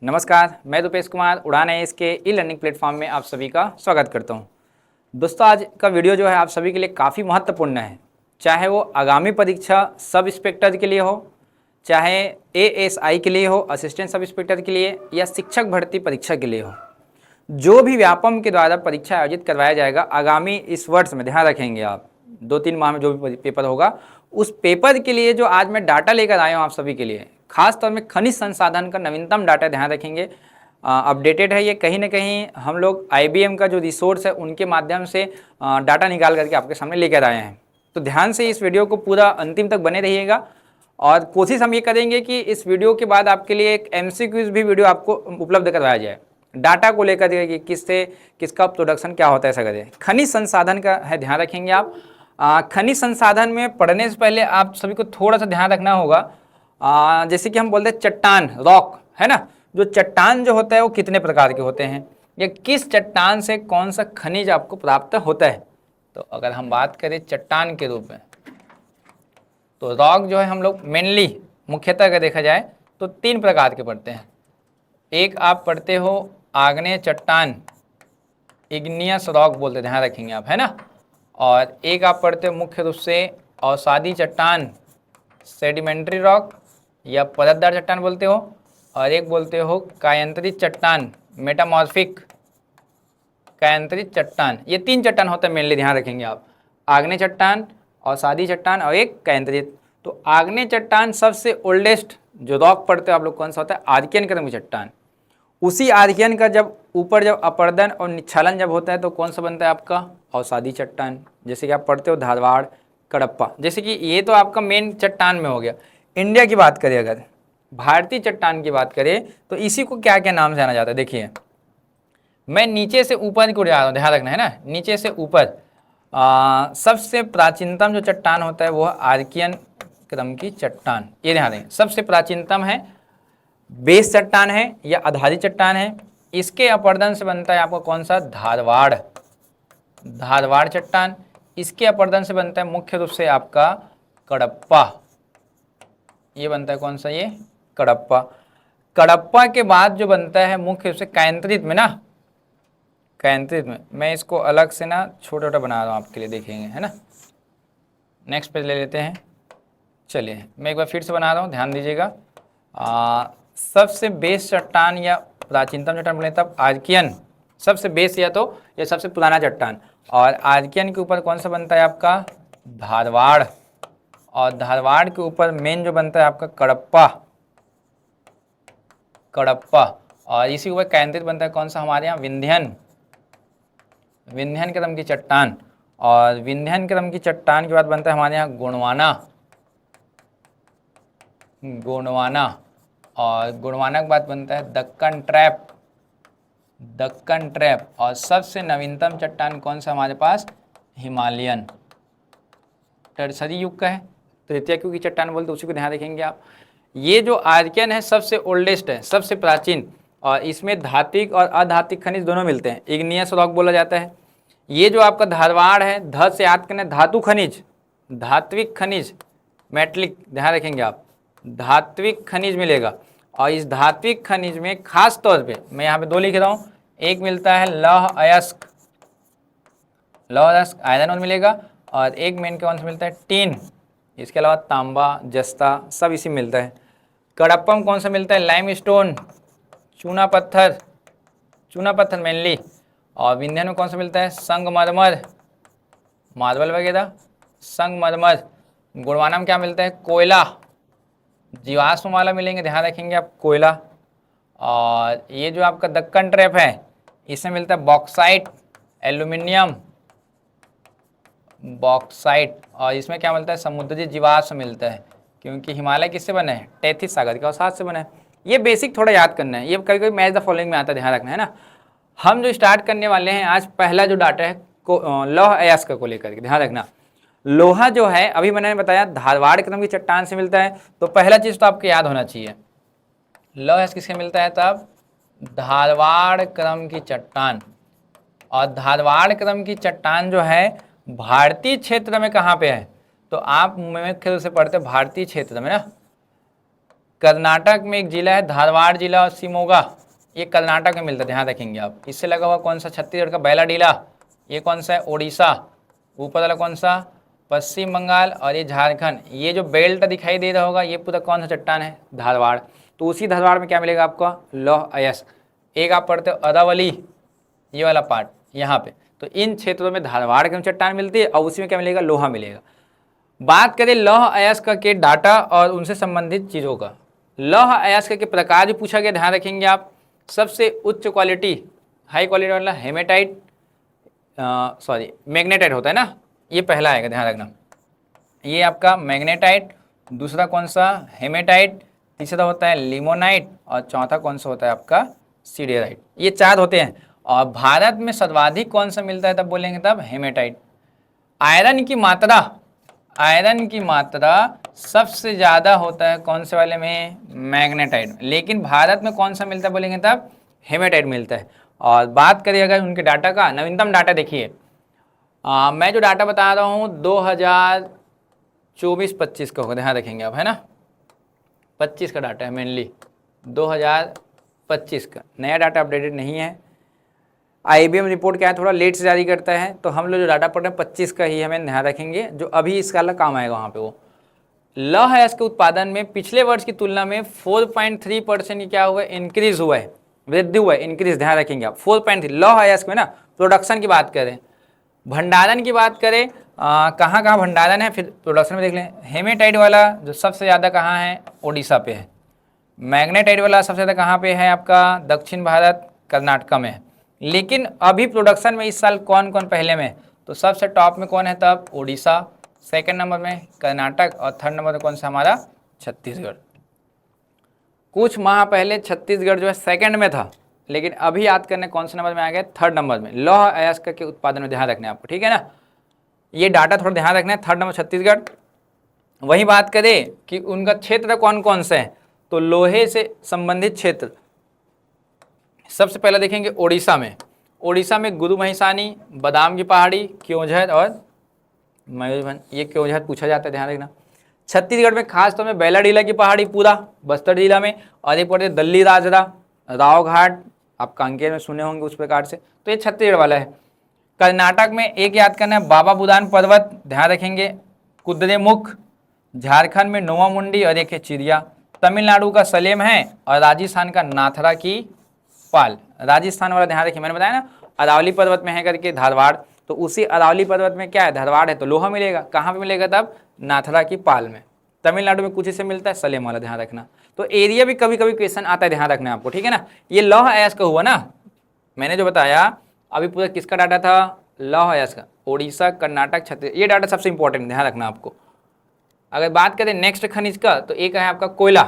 नमस्कार, मैं रुपेश कुमार उड़ान IAS के ई लर्निंग प्लेटफॉर्म में आप सभी का स्वागत करता हूं। दोस्तों, आज का वीडियो जो है आप सभी के लिए काफ़ी महत्वपूर्ण है। चाहे वो आगामी परीक्षा सब इंस्पेक्टर के लिए हो, चाहे ASI के लिए हो, असिस्टेंट सब इंस्पेक्टर के लिए, या शिक्षक भर्ती परीक्षा के लिए हो, जो भी व्यापम के द्वारा परीक्षा आयोजित करवाया जाएगा आगामी इस वर्ष में, ध्यान रखेंगे आप 2-3 माह में जो भी पेपर होगा, उस पेपर के लिए जो आज मैं डाटा लेकर आया हूँ आप सभी के लिए, खास तौर में खनिज संसाधन का नवीनतम डाटा, ध्यान रखेंगे अपडेटेड है। ये कहीं ना कहीं हम लोग IBM का जो रिसोर्स है उनके माध्यम से डाटा निकाल करके आपके सामने लेकर आए हैं। तो ध्यान से इस वीडियो को पूरा अंतिम तक बने रहिएगा और कोशिश हम ये करेंगे कि इस वीडियो के बाद आपके लिए एक MCQs भी वीडियो आपको उपलब्ध करवाया जाए, डाटा को लेकर कि किससे किसका प्रोडक्शन क्या होता है, ऐसा करें। खनिज संसाधन का है, ध्यान रखेंगे आप। खनिज संसाधन में पढ़ने से पहले आप सभी को थोड़ा सा ध्यान रखना होगा। जैसे कि हम बोलते हैं चट्टान, रॉक, है ना। जो चट्टान जो होता है वो कितने प्रकार के होते हैं, या किस चट्टान से कौन सा खनिज आपको प्राप्त होता है। तो अगर हम बात करें चट्टान के रूप में, तो रॉक जो है हम लोग मेनली मुख्यतः अगर देखा जाए तो 3 प्रकार के पढ़ते हैं। एक आप पढ़ते हो आग्नेय चट्टान, इग्नियस रॉक बोलते हैं, ध्यान रखेंगे आप, है ना। और एक आप पढ़ते हो मुख्य रूप से अवसादी चट्टान, सेडिमेंट्री रॉक या परतदार चट्टान बोलते हो, और एक बोलते हो कायांतरित चट्टान, मेटामॉर्फिक कायांतरित चट्टान। ये 3 चट्टान होते हैं मेनली, ध्यान रखेंगे आप, आग्नेय चट्टान, अवसादी चट्टान और एक कायांतरित। तो आग्नेय चट्टान सबसे ओल्डेस्ट जो रॉक पढ़ते हो आप लोग, कौन सा होता है, आर्कियन क्रम की चट्टान। उसी आर्कियन का जब ऊपर जब अपर्दन और निच्छालन जब होता है तो कौन सा बनता है आपका, अवसादी चट्टान। जैसे कि आप पढ़ते हो धारवाड़, कडप्पा, जैसे कि ये तो आपका मेन चट्टान में हो गया। इंडिया की बात करें, अगर भारतीय चट्टान की बात करें तो इसी को क्या क्या नाम से जाना जाता है। देखिए, मैं नीचे से ऊपर को जा रहा हूँ, ध्यान रखना है ना, नीचे से ऊपर। सबसे प्राचीनतम जो चट्टान होता है वो आर्कियन क्रम की चट्टान, ये ध्यान दें, सबसे प्राचीनतम है। बेस चट्टान है या आधारित चट्टान है। इसके अपर्दन से बनता है आपका कौन सा, धारवाड़, धारवाड़ चट्टान। इसके अपर्दन से बनता है मुख्य रूप से आपका कडप्पा, ये बनता है कौन सा, ये कडप्पा। कडप्पा के बाद जो बनता है मुख्य रूप से कायांतरित में ना, कायांतरित में मैं इसको अलग से ना छोटा छोटा बना रहा हूँ आपके लिए, देखेंगे, है ना। नेक्स्ट पेज ले लेते हैं। चलिए मैं एक बार फिर से बना रहा हूँ, ध्यान दीजिएगा। सबसे बेस चट्टान या प्राचीनतम चट्टान बोले तब आर्कियन, सबसे बेस या तो ये सबसे पुराना चट्टान, और आर्कियन के ऊपर कौन सा बनता है आपका, धारवाड़, और धारवाड़ के ऊपर मेन जो बनता है आपका कडप्पा, कडप्पा, और इसी के ऊपर कायांतरित बनता है कौन सा हमारे यहाँ, विंध्यन, विंध्यन क्रम की चट्टान। और विंध्यन क्रम की चट्टान के बाद बनता है हमारे यहाँ गोंडवाना, गोंडवाना, और गोंडवाना के बाद बनता है दक्कन ट्रैप, दक्कन ट्रैप। और सबसे नवीनतम चट्टान कौन सा हमारे पास, हिमालयन, टर्सरी युग का है, तृतीय युग की चट्टान बोलते, उसी को ध्यान रखेंगे आप। ये जो आर्कियन है सबसे ओल्डेस्ट है, सबसे प्राचीन, और इसमें धात्विक और अधात्विक खनिज दोनों मिलते हैं, इग्नियस रॉक बोला जाता है। ये जो आपका धारवाड़ है, ध से याद करना, धातु खनिज, धात्विक खनिज, मेटलिक, ध्यान रखेंगे आप, धात्विक खनिज मिलेगा। और इस धात्विक खनिज में खास तौर पे मैं यहाँ पे 2 लिख रहा हूँ, एक मिलता है लौह अयस्क, लौह अयस्क आयरन और मिलेगा, और एक मेन कौन सा मिलता है, टीन। इसके अलावा तांबा, जस्ता, सब इसी में मिलता है। कडप्पा में कौन सा मिलता है, लाइमस्टोन, चूना पत्थर, चूना पत्थर मेनली। और विंध्यन में कौन सा मिलता है, संगमरमर, मार्बल वगैरह, संगमरमर। गोंडवाना में क्या मिलता है, कोयला, जीवाश्म वाला मिलेंगे, ध्यान रखेंगे आप, कोयला। और ये जो आपका दक्कन ट्रैप है इसमें मिलता है बॉक्साइट, एल्यूमिनियम, बॉक्साइट। और इसमें क्या मिलता है, समुद्री जीवाश्म मिलता है, क्योंकि हिमालय किससे बना है, तैथिस सागर के अवसाद से बना है। ये बेसिक थोड़ा याद करना है, ये कभी कभी मैच द फॉलोइंग में आता है, ध्यान रखना है ना। हम जो स्टार्ट करने वाले हैं आज, पहला जो डाटा है लौह अयस्क को लेकर के, ध्यान रखना। लोहा जो है अभी मैंने बताया धारवाड़ क्रम की चट्टान से मिलता है, तो पहला चीज तो आपको याद होना चाहिए, लौह अयस्क किससे मिलता है, तब धारवाड़ क्रम की चट्टान। और धारवाड़ क्रम की चट्टान जो है भारतीय क्षेत्र में कहाँ पे है, तो आप मुख्य रूप से पढ़ते भारतीय क्षेत्र में ना, कर्नाटक में एक जिला है धारवाड़ जिला और शिमोगा, ये कर्नाटक में मिलता है, ध्यान रखेंगे आप। इससे लगा हुआ कौन सा, छत्तीसगढ़ का बैलाडीला, ये कौन सा है, ओडिशा। ऊपर वाला कौन सा, पश्चिम बंगाल। और ये झारखंड। ये जो बेल्ट दिखाई दे रहा होगा ये पूरा कौन सा चट्टान है, धारवाड़। तो उसी धारवाड़ में क्या मिलेगा आपको, लौह अयस्क। एक आप पढ़ते हो अरावली, ये वाला पार्ट यहाँ पे। तो इन क्षेत्रों में धारवाड़ की चट्टान मिलती है और उसी में क्या मिलेगा, लोहा मिलेगा। बात करें लौह अयस्क के डाटा और उनसे संबंधित चीज़ों का। लौह अयस्क के प्रकार भी पूछा गया, ध्यान रखेंगे आप। सबसे उच्च क्वालिटी, हाई क्वालिटी वाला हेमेटाइट, मैग्नेटाइट होता है ना, ये पहला आएगा, ध्यान रखना। ये आपका मैग्नेटाइट, दूसरा कौन सा, हेमेटाइट, तीसरा होता है लिमोनाइट और चौथा कौन सा होता है आपका, सीडेराइट। ये 4 होते हैं। और भारत में सर्वाधिक कौन सा मिलता है, तब बोलेंगे तब हेमेटाइट। आयरन की मात्रा, आयरन की मात्रा सबसे ज़्यादा होता है कौन से वाले में, मैग्नेटाइट। लेकिन भारत में कौन सा मिलता है बोलेंगे तब, हेमेटाइट मिलता है। और बात करें अगर उनके डाटा का, नवीनतम डाटा देखिए, मैं जो डाटा बता रहा हूँ 2024-25 का होगा, ध्यान रखेंगे आप, है ना। 25 का डाटा है मेनली, 2025 का नया डाटा अपडेटेड नहीं है। IBM रिपोर्ट क्या है, थोड़ा लेट से जारी करता है, तो हम लोग जो डाटा पढ़ रहे हैं 25 का ही हमें ध्यान रखेंगे, जो अभी इसका अलग काम आएगा वहाँ पे। वो लौह अयस्क के उत्पादन में पिछले वर्ष की तुलना में 4.3% की क्या हुआ है, इंक्रीज हुआ है, वृद्धि हुआ है, इंक्रीज, ध्यान रखेंगे आप। 4.3 लौह अयस्क में ना, प्रोडक्शन की बात करें, भंडारण की बात करें, कहाँ कहाँ भंडारण है, फिर प्रोडक्शन में देख लें। हेमेटाइट वाला जो सबसे ज़्यादा कहाँ है, ओडिशा पे है। मैग्नेटाइट वाला सबसे ज़्यादा कहाँ पे है आपका, दक्षिण भारत, कर्नाटक में है। लेकिन अभी प्रोडक्शन में इस साल कौन कौन पहले में, तो सबसे टॉप में कौन है तब, ओडिशा, सेकंड नंबर में कर्नाटक और थर्ड नंबर में कौन सा हमारा, छत्तीसगढ़। कुछ माह पहले छत्तीसगढ़ जो है सेकंड में था, लेकिन अभी याद करने कौन से नंबर में आ गया, थर्ड नंबर में, लौह अयस्क के उत्पादन में, ध्यान रखना है आपको, ठीक है ना। ये डाटा थोड़ा ध्यान रखना है, थर्ड नंबर छत्तीसगढ़। वही बात करें कि उनका क्षेत्र कौन कौन से हैं, तो लोहे से संबंधित क्षेत्र सबसे पहले देखेंगे ओडिशा में। ओडिशा में गुरु महिसानी, बादाम की पहाड़ी, क्योंझर और मयूरभंज, ये क्योंझर पूछा जाता है, ध्यान रखना। छत्तीसगढ़ में खास तौर में बैलाडीला की पहाड़ी पूरा बस्तर जिला में, और एक पड़ते दल्ली राजरा, राव घाट, आप कांकेर में सुने होंगे उस प्रकार से, तो ये छत्तीसगढ़ वाला है। कर्नाटक में एक याद करना है, बाबा बुदान पर्वत, ध्यान रखेंगे, कुद्रेमुख। झारखंड में नोवा मुंडी और एक है चिड़िया। तमिलनाडु का सलेम है और राजस्थान का नाथरा की पाल। राजस्थान वाला ध्यान रखिए, मैंने बताया ना अरावली पर्वत में है करके धारवाड़, तो उसी अरावली पर्वत में क्या है, धारवाड़ है, तो लोहा मिलेगा। कहाँ पे मिलेगा तब, नाथरा की पाल में। तमिलनाडु में कुछ इससे मिलता है, सलेम वाला, ध्यान रखना। तो एरिया भी कभी कभी क्वेश्चन आता है, ध्यान रखना है आपको, ठीक है ना। ये लौह अयस्क का हुआ ना, मैंने जो बताया अभी पूरा किसका डाटा था, लौह अयस्क का, ओडिशा, कर्नाटक, छत्तीसगढ़, ये डाटा सबसे इंपॉर्टेंट, ध्यान रखना आपको। अगर बात करें नेक्स्ट खनिज का, तो एक है आपका कोयला।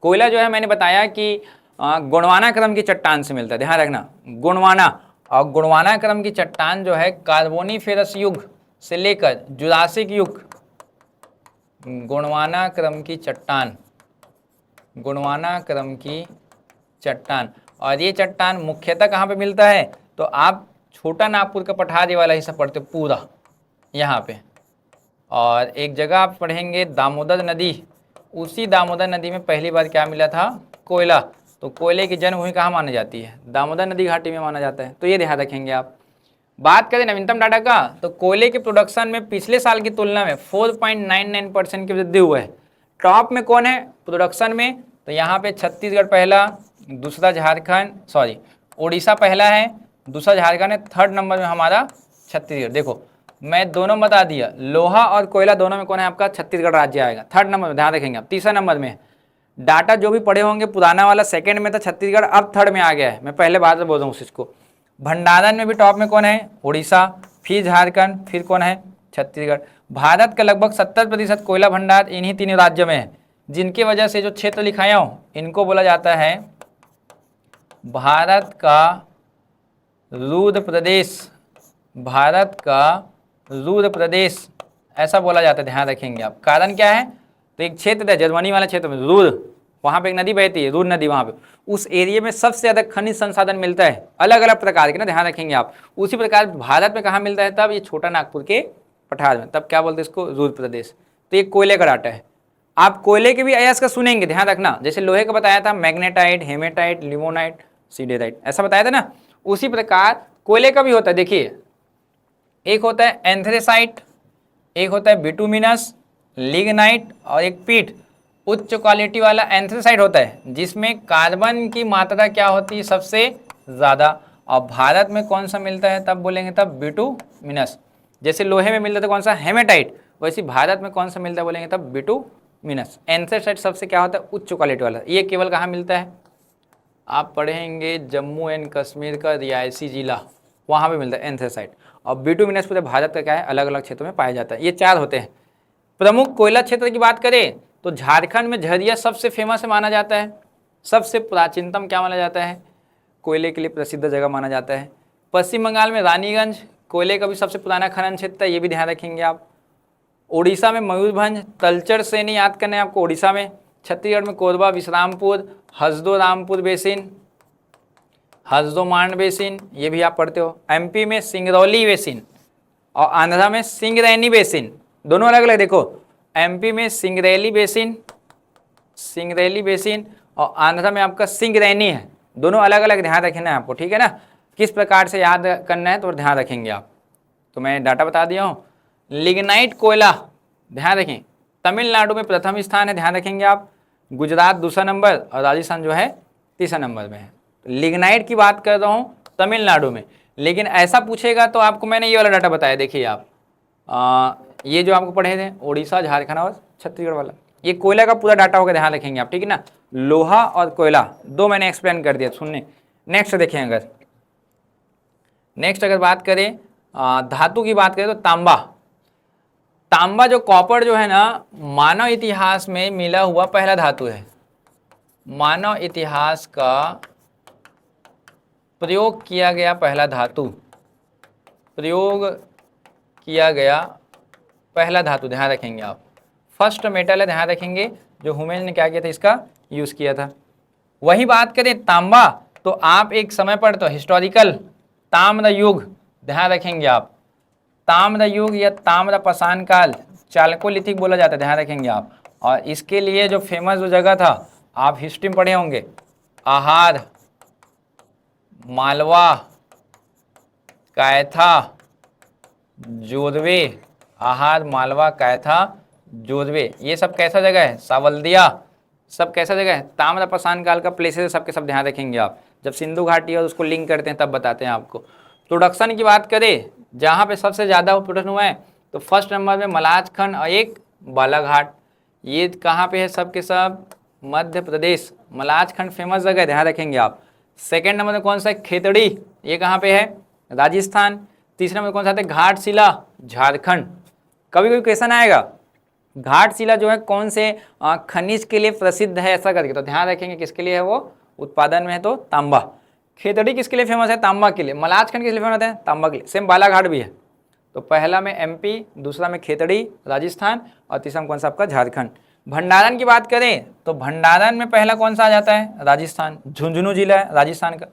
कोयला जो है मैंने बताया कि गोंडवाना क्रम की चट्टान से मिलता है, ध्यान रखना, गोंडवाना। और गोंडवाना क्रम की चट्टान जो है कार्बोनीफेरस युग से लेकर जुरासिक युग, गोंडवाना क्रम की चट्टान, गोंडवाना क्रम की चट्टान। और ये चट्टान मुख्यतः कहाँ पे मिलता है, तो आप छोटा नागपुर का पठार वाला हिस्सा पढ़ते पूरा यहाँ पे। और एक जगह आप पढ़ेंगे दामोदर नदी, उसी दामोदर नदी में पहली बार क्या मिला था, कोयला। तो कोयले की जन्मभूमि कहाँ मानी जाती है, दामोदर नदी घाटी में माना जाता है, तो ये ध्यान रखेंगे आप। बात करें नवीनतम डाटा का, तो कोयले के प्रोडक्शन में पिछले साल की तुलना में 4.99% की वृद्धि हुआ है। टॉप में कौन है प्रोडक्शन में, तो यहाँ पे छत्तीसगढ़ पहला, दूसरा झारखंड, ओडिशा पहला है, दूसरा झारखंड है, थर्ड नंबर में हमारा छत्तीसगढ़। देखो मैं दोनों बता दिया, लोहा और कोयला दोनों में कौन है आपका, छत्तीसगढ़ राज्य आएगा थर्ड नंबर में, ध्यान रखेंगे आप। तीसरा नंबर में डाटा जो भी पढ़े होंगे, पुराना वाला सेकंड में था छत्तीसगढ़, अब थर्ड में आ गया है, मैं पहले बात बोल रहा हूँ उसको। भंडारण में भी टॉप में कौन है, उड़ीसा, फिर झारखंड, फिर कौन है, छत्तीसगढ़। भारत का लगभग 70% कोयला भंडार इन्हीं तीनों राज्यों में है, जिनकी वजह से जो क्षेत्र लिखाया हूँ इनको बोला जाता है भारत का रुद्र प्रदेश, भारत का रुद्र प्रदेश ऐसा बोला जाता है, ध्यान रखेंगे आप। कारण क्या है, तो एक क्षेत्र है जर्मनी वाला क्षेत्र में रुद्र, वहाँ पे एक नदी बहती है रुद्र नदी, वहाँ पे उस एरिया में सबसे ज़्यादा खनिज संसाधन मिलता है, अलग अलग प्रकार के ना, ध्यान रखेंगे आप। उसी प्रकार भारत में कहाँ मिलता है, तब ये छोटा नागपुर के पठार में, तब क्या बोलते हैं इसको, रुद्र प्रदेश। तो ये कोयले का डाटा है। आप कोयले के भी अयस्क सुनेंगे, ध्यान रखना। जैसे लोहे का बताया था मैग्नेटाइट, हेमेटाइट, लिमोनाइट, सीडेराइट, ऐसा बताया था ना। उसी प्रकार कोयले का भी होता है। देखिए एक होता है एंथ्रेसाइट, एक होता है बिटुमिनस, लिग्नाइट और एक पीट। उच्च क्वालिटी वाला एंथ्रेसाइट होता है जिसमें कार्बन की मात्रा क्या होती है सबसे ज़्यादा। और भारत में कौन सा मिलता है, तब बोलेंगे तब बिटुमिनस। जैसे लोहे में मिलता था कौन सा, हेमेटाइट, वैसे भारत में कौन सा मिलता है बोलेंगे तब बिटुमिनस। एंथ्रेसाइट सबसे क्या होता है, उच्च क्वालिटी वाला। ये केवल कहाँ मिलता है, आप पढ़ेंगे जम्मू एंड कश्मीर का रियासी जिला, वहाँ पे मिलता है एंथ्रेसाइट। और बिटुमिनस पूरे भारत का क्या है, अलग अलग क्षेत्रों में पाया जाता है। ये 4 होते हैं। प्रमुख कोयला क्षेत्र की बात करें तो झारखंड में झरिया सबसे फेमस माना जाता है, सबसे प्राचीनतम क्या माना जाता है, कोयले के लिए प्रसिद्ध जगह माना जाता है। पश्चिम बंगाल में रानीगंज कोयले का भी सबसे पुराना खनन क्षेत्र है, ये भी ध्यान रखेंगे आप। उड़ीसा में मयूरभंज, तलचर से नहीं याद करना है आपको उड़ीसा में। छत्तीसगढ़ में कोरबा, विश्रामपुर, हसदो रामपुर बेसिन, हसदो मांड बेसिन, ये भी आप पढ़ते हो। एमपी में सिंगरौली बेसिन और आंध्रा में सिंगरैनी बेसिन, दोनों अलग अलग देखो। एमपी में सिंगरैली बेसिन और आंध्रा में आपका सिंगरैनी है, दोनों अलग अलग, ध्यान रखना है आपको, ठीक है ना। किस प्रकार से याद करना है तो ध्यान रखेंगे आप। तो मैं डाटा बता दिया हूँ। लिग्नाइट कोयला ध्यान रखें, तमिलनाडु में प्रथम स्थान है, ध्यान रखेंगे आप। गुजरात दूसरा नंबर और राजस्थान जो है तीसरा नंबर में है। लिग्नाइट की बात कर रहा हूँ तमिलनाडु में। लेकिन ऐसा पूछेगा तो आपको मैंने ये वाला डाटा बताया, देखिए आप ये जो आपको पढ़े थे उड़ीसा, झारखंड और छत्तीसगढ़ वाला, ये कोयला का पूरा डाटा होगा, ध्यान रखेंगे आप, ठीक है ना। लोहा और कोयला दो मैंने एक्सप्लेन कर दिया, सुनने। नेक्स्ट देखें, अगर बात करें धातु की बात करें तो तांबा जो कॉपर जो है ना, मानव इतिहास में मिला हुआ पहला धातु है। मानव इतिहास का प्रयोग किया गया पहला धातु, ध्यान रखेंगे आप। फर्स्ट मेटल है, ध्यान रखेंगे, जो हुमेन ने क्या किया था, इसका यूज किया था। वही बात करें तांबा तो आप एक समय पर तो हिस्टोरिकल ताम्र युग, ध्यान रखेंगे आप। ताम्र युग या ताम्र पाषाण काल, चालकोलिथिक बोला जाता है, ध्यान रखेंगे आप। और इसके लिए जो फेमस जो जगह था, आप हिस्ट्री में पढ़े होंगे, आहार, मालवा, कायथा, जोधवे। आहार, मालवा, कायथा, जोधवे, ये सब कैसा जगह है, सावल्दिया, सब कैसा जगह है, ताम्र पाषाण काल का प्लेसेस है, सबके सब ध्यान रखेंगे आप। जब सिंधु घाटी और उसको लिंक करते हैं तब बताते हैं आपको। प्रोडक्शन की बात करें, जहाँ पे सबसे ज़्यादा प्रोडक्शन हुआ है तो फर्स्ट नंबर में मलाजखंड और एक बालाघाट। ये कहाँ पे है, सब के सब मध्य प्रदेश। मलाजखंड फेमस जगह है, ध्यान रखेंगे आप। सेकेंड नंबर में कौन सा है, खेतड़ी, ये कहाँ पे है, राजस्थान। तीसरे नंबर कौन सा है, घाटशिला, झारखंड। कभी कभी क्वेश्चन आएगा घाटशिला जो है कौन से खनिज के लिए प्रसिद्ध है, ऐसा करके, तो ध्यान रखेंगे किसके लिए है वो, उत्पादन में है तो तांबा। खेतड़ी किसके लिए फेमस है, तांबा के लिए। मलाजखंड किस लिए फेमस है, तांबा के लिए। सेम बालाघाट भी है। तो पहला में एमपी, दूसरा में खेतड़ी राजस्थान और तीसरा में कौन सा आपका झारखंड। भंडारण की बात करें तो भंडारण में पहला कौन सा आ जाता है, राजस्थान। झुंझुनू जिला है राजस्थान का।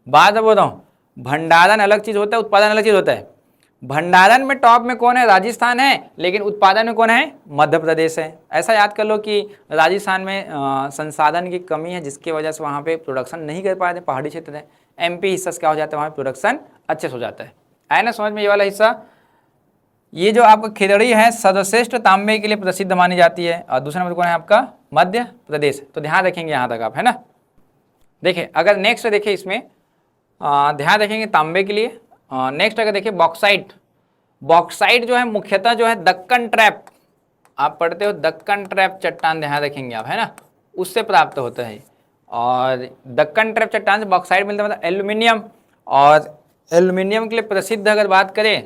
बात बोल रहा हूँ, भंडारण अलग चीज़ होता है, उत्पादन अलग चीज़ होता है। भंडारण में टॉप में कौन है, राजस्थान है, लेकिन उत्पादन में कौन है, मध्य प्रदेश है। ऐसा याद कर लो कि राजस्थान में संसाधन की कमी है, जिसकी वजह से वहाँ पे प्रोडक्शन नहीं कर पाते, पहाड़ी क्षेत्र है। एमपी हिस्सा क्या हो जाता है, वहाँ प्रोडक्शन अच्छे से हो जाता है। आया ना समझ में ये वाला हिस्सा। ये जो आपका खेतड़ी है सर्वश्रेष्ठ तांबे के लिए प्रसिद्ध मानी जाती है। और दूसरा नंबर कौन है आपका, मध्य प्रदेश। तो ध्यान रखेंगे यहाँ तक आप, है ना। देखिए अगर नेक्स्ट देखिए इसमें ध्यान रखेंगे तांबे के लिए। नेक्स्ट अगर देखिए बॉक्साइट जो है मुख्यतः जो है दक्कन ट्रैप, आप पढ़ते हो दक्कन ट्रैप चट्टान, ध्यान रखेंगे आप, है ना, उससे प्राप्त होता है। और दक्कन ट्रैप चट्टान से बॉक्साइट मिलता है, मतलब एल्यूमिनियम। और एल्यूमिनियम के लिए प्रसिद्ध अगर बात करें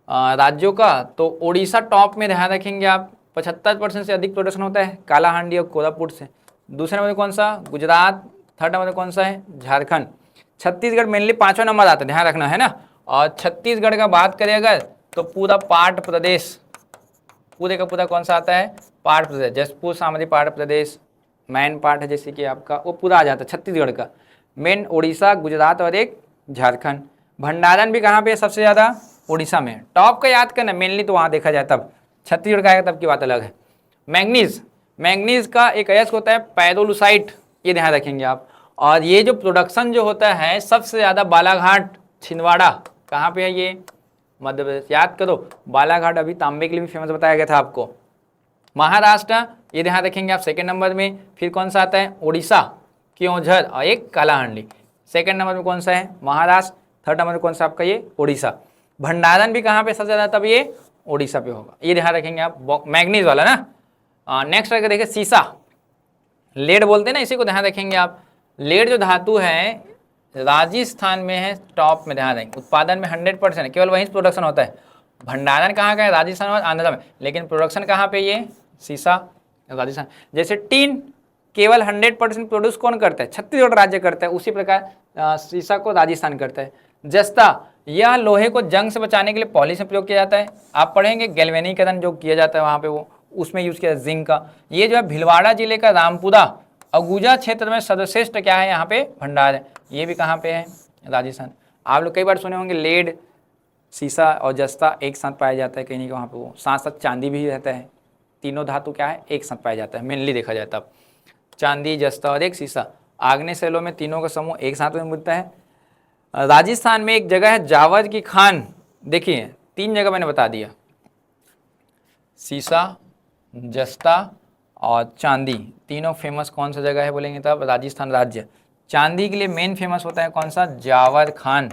राज्यों का, तो उड़ीसा टॉप में, ध्यान रखेंगे आप। 75% से अधिक प्रोडक्शन होता है कालाहांडी और कोरापुट से। दूसरे नंबर कौन सा, गुजरात। थर्ड नंबर कौन सा है, झारखंड। छत्तीसगढ़ मेनली 5वां नंबर आता है, ध्यान रखना, है ना। और छत्तीसगढ़ का बात करें अगर तो पूरा पाट प्रदेश, पूरे का पूरा कौन सा आता है, पाट प्रदेश। जसपुर, सामरी पाट प्रदेश, मैन पार्ट है जैसे कि आपका, वो पूरा आ जाता है छत्तीसगढ़ का। मेन उड़ीसा, गुजरात और एक झारखंड। भंडारण भी कहाँ पे है सबसे ज़्यादा, उड़ीसा में। टॉप का याद करना मेनली, तो वहाँ देखा जाए तब। छत्तीसगढ़ का आएगा तब की बात अलग है। मैंगनीज का एक अयस्क होता है पैरोलुसाइट, ये ध्यान रखेंगे आप। और ये जो प्रोडक्शन जो होता है सबसे ज़्यादा बालाघाट छिंदवाड़ा, कहाँ पे है ये, मध्य प्रदेश। याद करो बालाघाट अभी तांबे के लिए भी फेमस बताया गया था आपको। महाराष्ट्र, ये ध्यान रखेंगे आप सेकंड नंबर में। फिर कौन सा आता है, उड़ीसा क्योंझर और एक कालाहांडी। सेकंड नंबर में कौन सा है, महाराष्ट्र। थर्ड नंबर में कौन सा आपका ये, उड़ीसा। भंडारण भी कहाँ पे सबसे ज़्यादा, तब ये उड़ीसा पे होगा, ये ध्यान रखेंगे आप, मैग्नीज वाला ना। नेक्स्ट अगर देखिए सीसा, लेड बोलते हैं ना, इसी को ध्यान रखेंगे आप। लेड जो धातु है राजस्थान में है टॉप में, ध्यान रखेंगे। उत्पादन में 100% केवल वहीं प्रोडक्शन होता है। भंडारण कहाँ का है, राजस्थान और आंध्र में, लेकिन प्रोडक्शन कहाँ पे, ये सीसा राजस्थान। जैसे टीन केवल 100% प्रोड्यूस कौन करता है, छत्तीसगढ़ राज्य करता है, उसी प्रकार सीसा को राजस्थान करता है। जस्ता, यह लोहे को जंग से बचाने के लिए पॉलिश में प्रयोग किया जाता है। आप पढ़ेंगे गैल्वेनीकरण जो किया जाता है वहाँ पे, वो उसमें यूज किया जिंक का। ये जो है भिलवाड़ा जिले का रामपुरा अगुजा क्षेत्र में सर्वश्रेष्ठ क्या है, यहाँ पे भंडार है। ये भी कहाँ पे है, राजस्थान। आप लोग कई बार सुने होंगे लेड, सीसा और जस्ता एक साथ पाया जाता है कहीं नहीं, वहाँ पे वो साथ साथ चांदी भी रहता है। तीनों धातु क्या है, एक साथ पाया जाता है, मेनली देखा जाता है चांदी, जस्ता और एक सीसा। आग्नेय शैलों में तीनों का समूह एक साथ में मिलता है। राजस्थान में एक जगह है जावर की खान, देखिए 3 जगह मैंने बता दिया, सीसा, जस्ता और चांदी, तीनों फेमस कौन सा जगह है बोलेंगे तब, राजस्थान राज्य। चांदी के लिए मेन फेमस होता है कौन सा, जावर खान।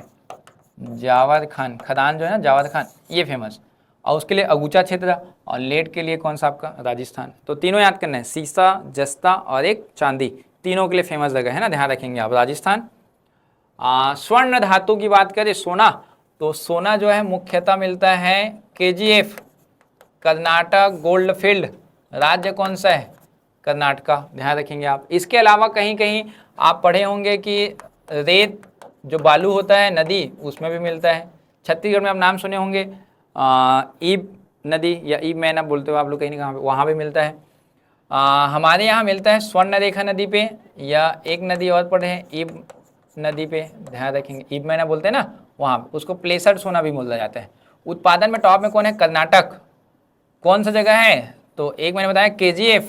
जावर खान खदान जो है ना, जावर खान, ये फेमस। और उसके लिए अगुचा क्षेत्र, और लेड के लिए कौन सा आपका, राजस्थान। तो तीनों याद करना है, सीसा, जस्ता और एक चांदी, तीनों के लिए फेमस जगह है ना, ध्यान रखेंगे आप, राजस्थान। स्वर्ण धातु की बात करें, सोना, तो सोना जो है मुख्यतः मिलता है KGF, कर्नाटक गोल्ड फील्ड। राज्य कौन सा है, कर्नाटका, ध्यान रखेंगे आप। इसके अलावा कहीं कहीं आप पढ़े होंगे कि रेत जो बालू होता है नदी, उसमें भी मिलता है। छत्तीसगढ़ में आप नाम सुने होंगे ईब नदी या ईब मैना बोलते हो आप लोग, कहीं ना कहीं वहाँ भी मिलता है। हमारे यहाँ मिलता है स्वर्ण रेखा नदी पे, या एक नदी और पढ़े हैं ईब नदी पे, ध्यान रखेंगे। ईब मैना बोलते हैं ना, वहाँ उसको प्लेसर सोना भी बोला जाता है। उत्पादन में टॉप में कौन है, कर्नाटक। कौन सा जगह है, तो एक मैंने बताया KGF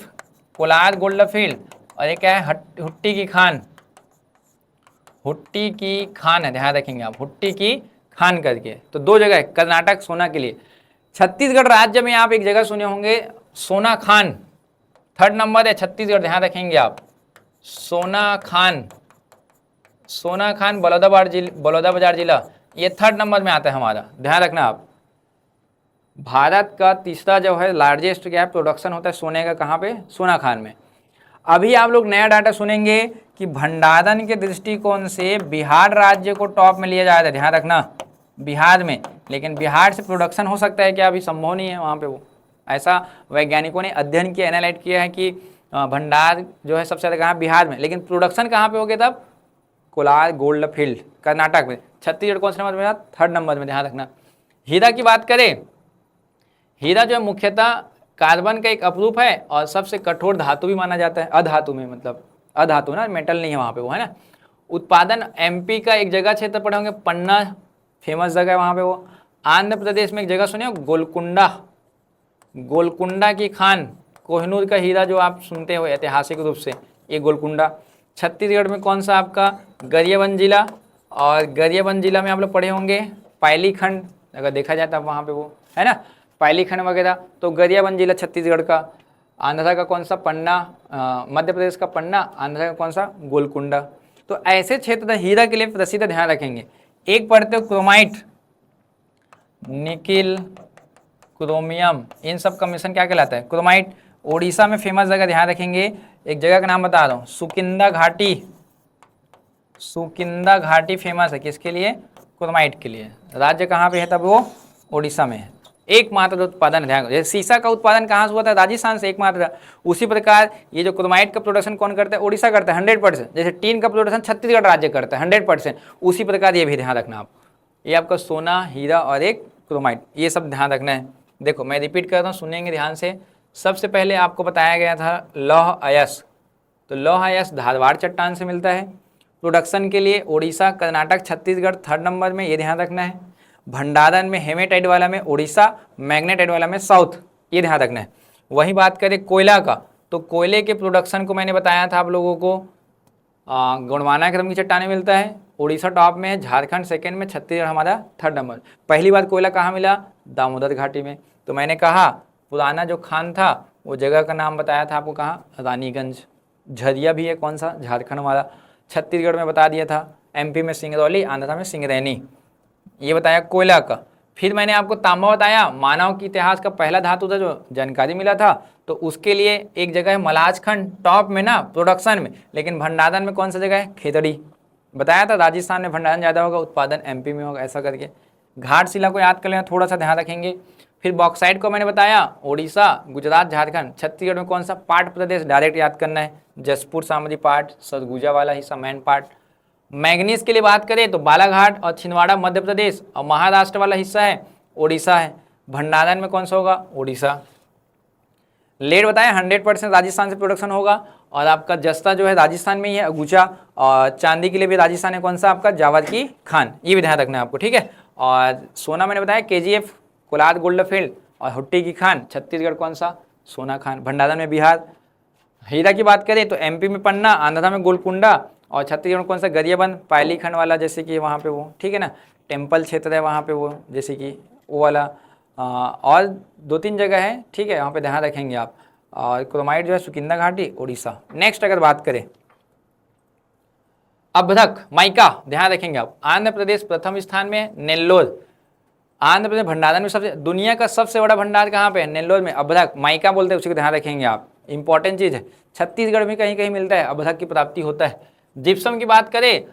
कोलार गोल्ड फील्ड, और एक क्या है, हुट्टी की खान। हुट्टी की खान है, ध्यान रखेंगे आप, हुट्टी की खान करके। तो 2 जगह है कर्नाटक सोना के लिए। छत्तीसगढ़ राज्य में आप एक जगह सुने होंगे सोना खान, थर्ड नंबर है छत्तीसगढ़, ध्यान रखेंगे आप। सोना खान, सोना खान बलौदाबाजार जिला, ये थर्ड नंबर में आता है हमारा, ध्यान रखना आप। भारत का तीसरा जो है लार्जेस्ट क्या है प्रोडक्शन होता है सोने का, कहाँ पे, सोना खान में। अभी आप लोग नया डाटा सुनेंगे कि भंडारण के दृष्टिकोण से बिहार राज्य को टॉप में लिया जा रहा है, ध्यान रखना, बिहार में। लेकिन बिहार से प्रोडक्शन हो सकता है क्या, अभी संभव नहीं है वहाँ पे वो। ऐसा वैज्ञानिकों ने अध्ययन किया, एनालाइज किया है कि भंडार जो है सबसे ज़्यादा कहाँ, बिहार में, लेकिन प्रोडक्शन कहाँ पे हो गया तब, कोलार गोल्ड फील्ड कर्नाटक में। छत्तीसगढ़ कौन से नंबर में, थर्ड नंबर में, ध्यान रखना। हीरा की बात करें, हीरा जो है मुख्यतः कार्बन का एक अपरूप है और सबसे कठोर धातु भी माना जाता है, अधातु में, मतलब अधातु ना, मेटल नहीं है वहाँ पे वो, है ना। उत्पादन MP का एक जगह क्षेत्र पढ़े होंगे, पन्ना फेमस जगह है वहाँ पे वो। आंध्र प्रदेश में एक जगह सुने हो गोलकुंडा, गोलकुंडा की खान, कोहिनूर का हीरा जो आप सुनते हो ऐतिहासिक रूप से, ये गोलकुंडा। छत्तीसगढ़ में कौन सा आपका, गरियाबंद जिला, और गरियाबंद जिला में आप लोग पढ़े होंगे पायलीखंड, अगर देखा जाए तब वहाँ पे वो, है ना, पायलीखंड वगैरह। तो गरियाबंद जिला छत्तीसगढ़ का। आंध्रा का कौन सा, पन्ना, मध्य प्रदेश का पन्ना, आंध्रा का कौन सा, गोलकुंडा। तो ऐसे क्षेत्र हीरा के लिए प्रसिद्ध, ध्यान रखेंगे। एक पढ़ते हो क्रोमाइट, निकिल, क्रोमियम, इन सब का मिश्रण क्या कहलाता है, क्रोमाइट। उड़ीसा में फेमस जगह, ध्यान रखेंगे, एक जगह का नाम बता रहा हूँ, सुकिंदा घाटी। सुकिंदा घाटी फेमस है किसके लिए, क्रोमाइट के लिए। राज्य कहाँ पे है तब वो, उड़ीसा में है। एकमात्र उत्पादन, ध्यान, जैसे सीसा का उत्पादन कहाँ से हुआ था, राजस्थान से एकमात्र। उसी प्रकार ये जो क्रोमाइट का प्रोडक्शन कौन करता है, उड़ीसा करता है 100%। जैसे टीन का प्रोडक्शन छत्तीसगढ़ राज्य करता है 100%, उसी प्रकार ये भी ध्यान रखना आप। ये आपका सोना, हीरा और एक क्रोमाइट, ये सब ध्यान रखना है। देखो मैं रिपीट कर रहा हूँ, सुनेंगे ध्यान से। सबसे पहले आपको बताया गया था लौह अयस्क, तो लौह अयस्क धारवाड़ चट्टान से मिलता है। प्रोडक्शन के लिए उड़ीसा, कर्नाटक, छत्तीसगढ़ थर्ड नंबर में, ये ध्यान रखना है। भंडारण में हेमेटाइट वाला में उड़ीसा, मैग्नेटाइट वाला में साउथ, ये ध्यान रखना है। वही बात करें कोयला का, तो कोयले के प्रोडक्शन को मैंने बताया था आप लोगों को, गोंडवाना क्रम की चट्टानें मिलता है, उड़ीसा टॉप में है, झारखंड सेकंड में, छत्तीसगढ़ हमारा थर्ड नंबर। पहली बार कोयला कहाँ मिला? दामोदर घाटी में। तो मैंने कहा पुराना जो खान था वो जगह का नाम बताया था आपको, कहाँ? रानीगंज। झरिया भी है कौन सा? झारखंड वाला। छत्तीसगढ़ में बता दिया था, एमपी में सिंगरौली, आंध्रा में सिंगरैनी, ये बताया कोयला का। फिर मैंने आपको तांबा बताया, मानव के इतिहास का पहला धातु था जो जानकारी मिला था, तो उसके लिए एक जगह है मलाजखंड टॉप में ना प्रोडक्शन में, लेकिन भंडारण में कौन सा जगह है? खेतड़ी। बताया था राजस्थान में भंडारण ज़्यादा होगा, उत्पादन एमपी में होगा, ऐसा करके। घाटशिला को याद कर लेना, थोड़ा सा ध्यान रखेंगे। फिर बॉक्साइट को मैंने बताया उड़ीसा, गुजरात, झारखंड। छत्तीसगढ़ में कौन सा? पाट प्रदेश, डायरेक्ट याद करना है, जसपुर सामरी पाट, सरगुजा वाला हिस्सा मैन पाट। मैग्नीज के लिए बात करें तो बालाघाट और छिंदवाड़ा मध्य प्रदेश, और महाराष्ट्र वाला हिस्सा है उड़ीसा है। भंडारण में कौन सा होगा? उड़ीसा। लेड बताया 100% राजस्थान से प्रोडक्शन होगा, और आपका जस्ता जो है राजस्थान में ही है, अगूचा। और चांदी के लिए भी राजस्थान है, कौन सा आपका? जावर की खान, ये भी ध्यान रखना है आपको, ठीक है। और सोना मैंने बताया केजीएफ, कोलार गोल्ड फील्ड, और हुट्टी की खान। छत्तीसगढ़ कौन सा? सोना खान। भंडारण में बिहार। हीरा की बात करें तो एमपी में पन्ना, आंध्रा में गोलकुंडा, और छत्तीसगढ़ में कौन सा? गरियाबंद, पायली खंड वाला, जैसे कि वहाँ पे वो, ठीक है ना, टेम्पल क्षेत्र है वहाँ पे वो, जैसे कि वो वाला। और 2-3 जगह है, ठीक है, वहाँ पे ध्यान रखेंगे आप। और क्रोमाइट जो है सुकिंदा घाटी, उड़ीसा। नेक्स्ट अगर बात करें अभ्रक, माइका, ध्यान रखेंगे आप। आंध्र प्रदेश प्रथम स्थान में है, नेल्लोर। आंध्र प्रदेश भंडारण में सबसे, दुनिया का सबसे बड़ा भंडार कहाँ पे है? नेल्लोर में। अभ्रक, माइका बोलते हैं, उसी को ध्यान रखेंगे आप, इंपॉर्टेंट चीज़ है। छत्तीसगढ़ में कहीं कहीं मिलता है, अभ्रक की प्राप्ति होता है। जिप्सम की बात करें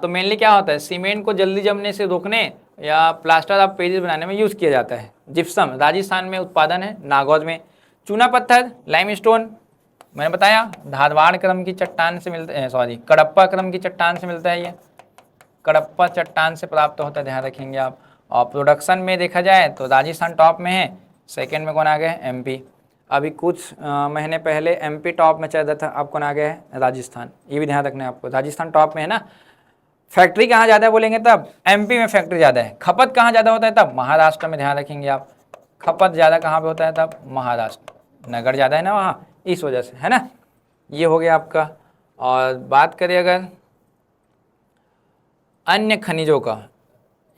तो मेनली क्या होता है? सीमेंट को जल्दी जमने से रोकने या प्लास्टर ऑफ पेरिस बनाने में यूज़ किया जाता है। जिप्सम राजस्थान में उत्पादन है, नागौर में। चूना पत्थर, लाइमस्टोन, मैंने बताया धारवाड़ क्रम की चट्टान से मिलता है, सॉरी कडप्पा क्रम की चट्टान से मिलता है, ये कडप्पा चट्टान से प्राप्त होता है, ध्यान रखेंगे आप। और प्रोडक्शन में देखा जाए तो राजस्थान टॉप में है, सेकंड में कौन आ गया है? एमपी। अभी कुछ महीने पहले एमपी टॉप में चल रहा था, अब कौन आ गया है? राजस्थान। ये भी ध्यान रखना है आपको, राजस्थान टॉप में है ना। फैक्ट्री कहाँ ज़्यादा है बोलेंगे तब? एमपी में फैक्ट्री ज़्यादा है। खपत कहाँ ज़्यादा होता है तब? महाराष्ट्र में, ध्यान रखेंगे आप। खपत ज़्यादा कहाँ पे होता है तब? महाराष्ट्र, नगर ज़्यादा है ना वहाँ, इस वजह से, है ना। ये हो गया आपका। और बात करें अगर अन्य खनिजों का,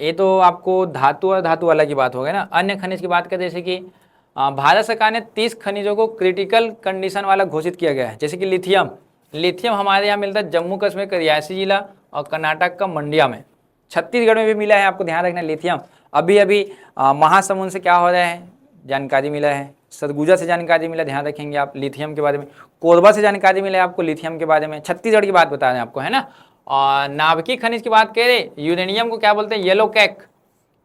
ये तो आपको धातु और धातु वाला की बात हो गई ना। अन्य खनिज की बात करें जैसे कि भारत सरकार ने 30 खनिजों को क्रिटिकल कंडीशन वाला घोषित किया गया है, जैसे कि लिथियम। लिथियम हमारे यहाँ मिलता है जम्मू कश्मीर का रियासी जिला और कर्नाटक का मंडिया में। छत्तीसगढ़ में भी मिला है, आपको ध्यान रखना है लिथियम। अभी अभी महासमुंद से क्या हो रहा है जानकारी मिला है, सरगुजा से जानकारी मिला, ध्यान रखेंगे आप लिथियम के बारे में। कोरबा से जानकारी मिला है आपको लिथियम के बारे में। छत्तीसगढ़ की बात बता रहे हैं आपको, है ना। और नाभिकीय खनिज की बात करें, यूरेनियम को क्या बोलते हैं? येलो कैक।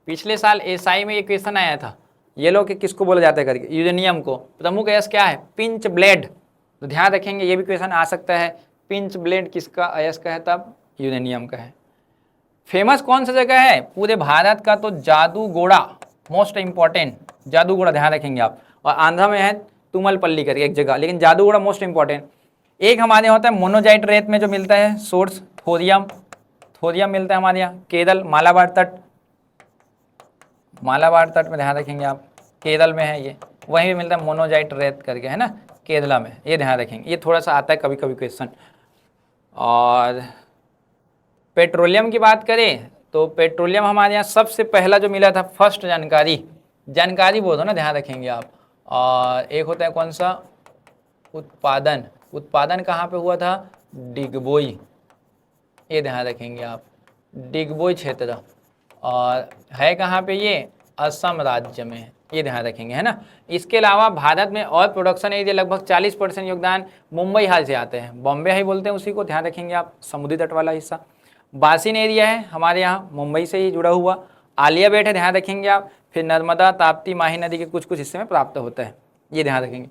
पिछले साल एसआई में ये क्वेश्चन आया था, येलो कैक किसको बोला जाता है करके, यूरेनियम को। प्रमुख अयस्क क्या है? Pinch blade. तो ध्यान रखेंगे ये भी क्वेश्चन आ सकता है, पिंच ब्लेड किसका अयस्क है तब? यूरेनियम का है। फेमस कौन सा जगह है पूरे भारत का? तो जादूगोड़ा, मोस्ट इंपॉर्टेंट, जादूगोड़ा ध्यान रखेंगे आप। और आंध्रा में है तुमलपल्ली करके एक जगह, लेकिन जादूगोड़ा मोस्ट इंपॉर्टेंट। एक हमारे होता है मोनोजाइट रेत में जो मिलता है सोर्स, थोरियम। थोरियम मिलता है हमारे यहाँ केरल, मालाबार तट। मालाबार तट में ध्यान रखेंगे आप, केरल में है ये। वहीं भी मिलता है मोनोजाइट रेत करके, है ना, केरला में। ये ध्यान रखेंगे, ये थोड़ा सा आता है कभी कभी क्वेश्चन। और पेट्रोलियम की बात करें तो पेट्रोलियम हमारे यहाँ सबसे पहला जो मिला था, फर्स्ट जानकारी बोल दो ना, ध्यान रखेंगे आप। और एक होता है कौन सा? उत्पादन। उत्पादन कहाँ पे हुआ था? डिगबोई, ये ध्यान रखेंगे आप, डिगबोई क्षेत्र। और है कहाँ पे ये? असम राज्य में, ये ध्यान रखेंगे, है ना। इसके अलावा भारत में और प्रोडक्शन एरिया लगभग 40% योगदान मुंबई हाल से आते हैं, बॉम्बे हाई बोलते हैं उसी को, ध्यान रखेंगे आप, समुद्री तट वाला हिस्सा। बासिन एरिया है हमारे यहाँ मुंबई से ही जुड़ा हुआ। आलिया बेट है, ध्यान रखेंगे आप। फिर नर्मदा, ताप्ती, माही नदी के कुछ कुछ हिस्से में प्राप्त होता है, ये ध्यान रखेंगे।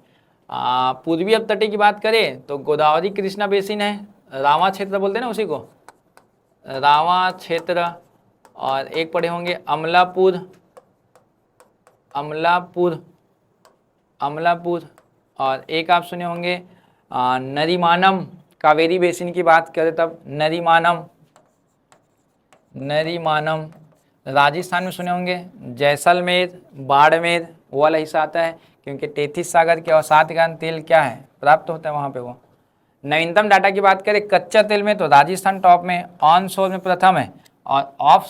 पूर्वी अपतटीय की बात करें तो गोदावरी कृष्णा बेसिन है, रावा क्षेत्र बोलते हैं ना उसी को, रावा क्षेत्र। और एक पढ़े होंगे अमलापुर, अमलापुर। और एक आप सुने होंगे नरीमानम, कावेरी बेसिन की बात करें तब नरीमानम। राजस्थान में सुने होंगे जैसलमेर, बाड़मेर, वो वाला हिस्सा आता है, क्योंकि तैंतीस सागर के अवसाद के कारण तेल क्या है प्राप्त होता है वहाँ पे वो। नवीनतम डाटा की बात करें कच्चा तेल में तो राजस्थान टॉप में, ऑन शोर में प्रथम है, और ऑफ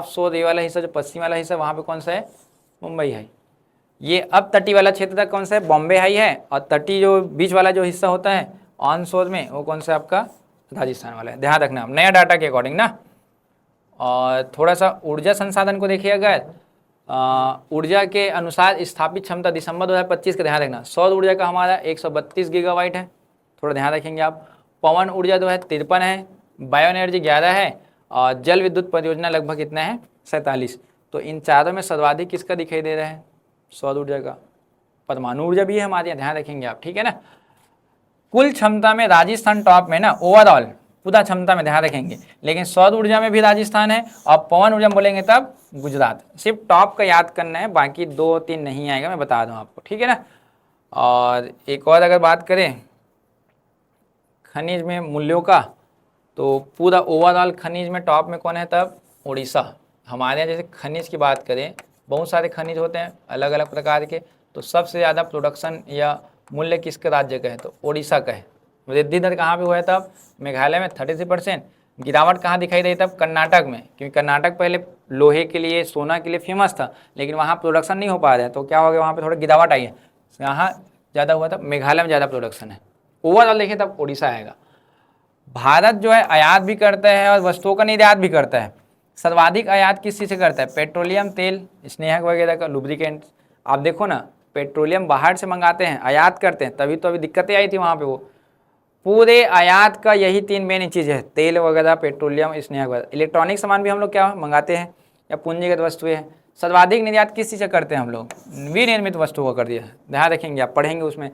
शोर ये वाला हिस्सा जो पश्चिम वाला हिस्सा वहाँ पे कौन सा है, मुंबई है। ये अब तटी वाला क्षेत्र तक कौन सा है, बॉम्बे हाई है, और तटी जो बीच वाला जो हिस्सा होता है ऑन शोर में वो कौन सा है आपका, राजस्थान वाला है। ध्यान रखना नया डाटा के अकॉर्डिंग ना। और थोड़ा सा ऊर्जा संसाधन को देखिए, अगर ऊर्जा के अनुसार स्थापित क्षमता दिसंबर 2025 का ध्यान रखना, सौर ऊर्जा का हमारा 132 गीगावाट है, थोड़ा ध्यान रखेंगे आप। पवन ऊर्जा जो है 53 है, बायो एनर्जी 11 है, और जल विद्युत परियोजना लगभग कितना है 47। तो इन चारों में सर्वाधिक किसका दिखाई दे रहा है, सौर ऊर्जा का। परमाणु ऊर्जा भी है हमारे यहाँ, ध्यान रखेंगे आप, ठीक है ना। कुल क्षमता में राजस्थान टॉप में ना, ओवरऑल पूरा क्षमता में ध्यान रखेंगे, लेकिन सौर ऊर्जा में भी राजस्थान है, और पवन ऊर्जा में बोलेंगे तब गुजरात। सिर्फ टॉप का याद करना है, बाकी 2-3 नहीं आएगा, मैं बता दूं आपको, ठीक है ना। और एक और अगर बात करें खनिज में मूल्यों का, तो पूरा ओवरऑल खनिज में टॉप में कौन है तब, उड़ीसा। हमारे यहाँ जैसे खनिज की बात करें, बहुत सारे खनिज होते हैं अलग अलग प्रकार के, तो सबसे ज़्यादा प्रोडक्शन या मूल्य किसके राज्य का है, तो उड़ीसा का है। वृद्धि दर कहाँ पे हुआ है तब, मेघालय में 33%। गिरावट कहाँ दिखाई दी तब, कर्नाटक में, क्योंकि कर्नाटक पहले लोहे के लिए, सोना के लिए फेमस था, लेकिन वहाँ प्रोडक्शन नहीं हो पा रहा है, तो क्या हो गया, वहाँ पे थोड़ा गिरावट आई है। यहाँ ज़्यादा हुआ था, मेघालय में ज़्यादा प्रोडक्शन है। ओवरऑल देखिए तब उड़ीसा आएगा। भारत जो है आयात भी करता है और वस्तुओं का निर्यात भी करता है। सर्वाधिक आयात किस चीज़ से करता है, पेट्रोलियम तेल, स्नेहक वगैरह का, लुब्रिकेंट। आप देखो ना, पेट्रोलियम बाहर से मंगाते हैं, आयात करते हैं, तभी तो अभी दिक्कतें आई थी वहाँ पे। वो पूरे आयात का यही 3 मेन चीज़ है, तेल वगैरह, पेट्रोलियम, स्नेहक वगैरह। इलेक्ट्रॉनिक सामान भी हम लोग क्या मंगाते हैं, या पूंजीगत वस्तुएं हैं। सर्वाधिक निर्यात किस चीज़ से करते हैं हम लोग, विनिर्मित वस्तुओं का कर दिया। ध्यान रखेंगे आप, पढ़ेंगे उसमें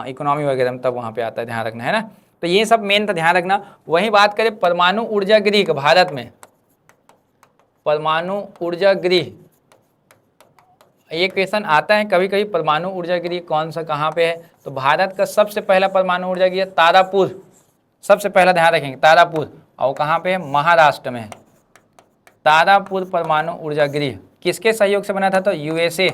इकोनॉमी वगैरह में, तब वहाँ पे आता है, ध्यान रखना है ना। तो ये सब मेन था, ध्यान रखना। वहीं बात करें परमाणु ऊर्जा गृह का, भारत में परमाणु ऊर्जा गृह, ये क्वेश्चन आता है कभी कभी, परमाणु ऊर्जा गृह कौन सा कहाँ पे है, तो भारत का सबसे पहला परमाणु ऊर्जा गृह तारापुर, सबसे पहला ध्यान रखेंगे तारापुर, और कहाँ पे है, महाराष्ट्र में है। तारापुर परमाणु ऊर्जा गृह किसके सहयोग से बना था, तो यूएसए,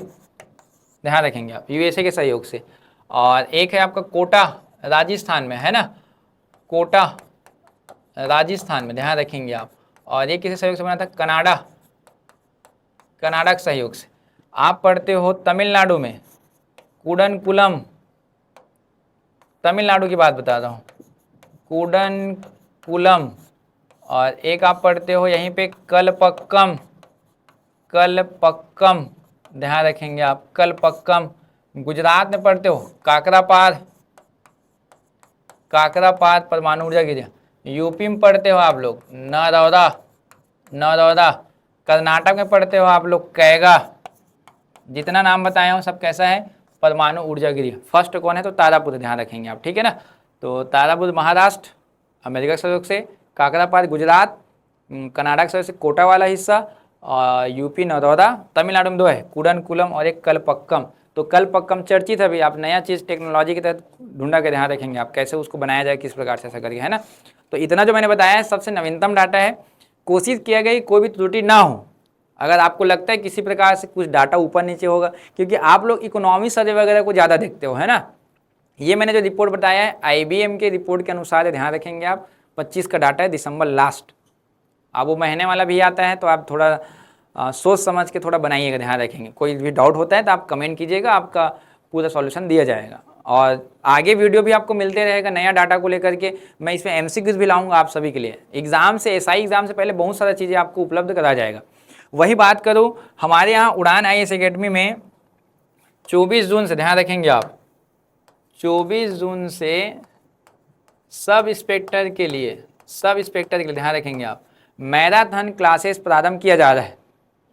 ध्यान रखेंगे आप, यूएसए के सहयोग से। और एक है आपका कोटा, राजस्थान में है ना, कोटा राजस्थान में, ध्यान रखेंगे आप। और ये किसके सहयोग से बना था, कनाडा, कनाडा के सहयोग से। आप पढ़ते हो तमिलनाडु में कूडनकुलम, तमिलनाडु की बात बता रहा हूँ, कूडनकुलम। और एक आप पढ़ते हो यहीं पे कलपक्कम, कलपक्कम, ध्यान रखेंगे आप, कलपक्कम। गुजरात में पढ़ते हो काकरापार, काकरापार परमाणु ऊर्जा गृह। यूपी में पढ़ते हो आप लोग नरौदा, नरौदा। कर्नाटक में पढ़ते हो आप लोग कैगा। जितना नाम बताया हूँ सब कैसा है, परमाणु ऊर्जा गृह। फर्स्ट कौन है, तो तारापुर, ध्यान रखेंगे आप, ठीक है ना। तो तारापुर महाराष्ट्र, अमेरिका के सहयोग से, काकरापार गुजरात, कर्नाटक के सहयोग से कोटा वाला हिस्सा, और यूपी नरौदा। तमिलनाडु में 2 है, कूडनकुलम और एक कलपक्कम। तो कलपक्कम चर्चित है भी, आप नया चीज़ टेक्नोलॉजी के तहत ढूंढा के ध्यान रखेंगे आप, कैसे उसको बनाया जाए, किस प्रकार से ऐसा करके, है ना। तो इतना जो मैंने बताया है सबसे नवीनतम डाटा है, कोशिश किया गई कोई भी त्रुटि ना हो। अगर आपको लगता है किसी प्रकार से कुछ डाटा ऊपर नीचे होगा, क्योंकि आप लोग इकोनॉमी सर्वे वगैरह को ज़्यादा देखते हो, है ना। ये मैंने जो रिपोर्ट बताया है IBM के रिपोर्ट के अनुसार है, ध्यान रखेंगे आप। 25 का डाटा है, दिसंबर लास्ट। अब वो महीने वाला भी आता है, तो आप थोड़ा सोच समझ के थोड़ा बनाइएगा, ध्यान रखेंगे। कोई भी डाउट होता है तो आप कमेंट कीजिएगा, आपका पूरा सॉल्यूशन दिया जाएगा। और आगे वीडियो भी आपको मिलते रहेगा नया डाटा को लेकर के। मैं इसमें MCQs भी लाऊंगा आप सभी के लिए। एग्जाम से, SI एग्जाम से पहले बहुत सारी चीज़ें आपको उपलब्ध करा जाएगा। वही बात करूँ, हमारे यहाँ उड़ान IAS अकेडमी में 24 जून से, ध्यान रखेंगे आप, 24 जून से सब इंस्पेक्टर के लिए, सब इंस्पेक्टर के लिए ध्यान रखेंगे आप, मैराथन क्लासेस प्रारंभ किया जा रहा है।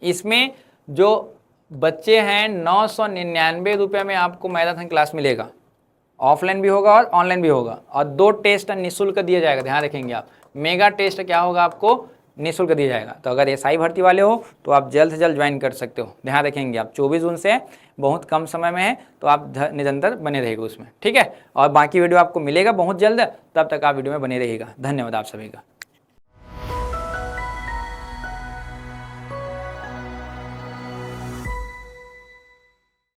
इसमें जो बच्चे हैं 999 रुपये में आपको मैराथन क्लास मिलेगा। ऑफलाइन भी होगा और ऑनलाइन भी होगा, और 2 टेस्ट निःशुल्क दिया जाएगा, ध्यान रखेंगे आप। मेगा टेस्ट क्या होगा, आपको निःशुल्क दिया जाएगा। तो अगर SI भर्ती वाले हो तो आप जल्द से जल्द ज्वाइन कर सकते हो, ध्यान रखेंगे आप। 24 जून से बहुत कम समय में है, तो आप निरंतर बने रहेगा उसमें, ठीक है। और बाकी वीडियो आपको मिलेगा बहुत जल्द, तब तक आप वीडियो में बने रहिएगा। धन्यवाद आप सभी का।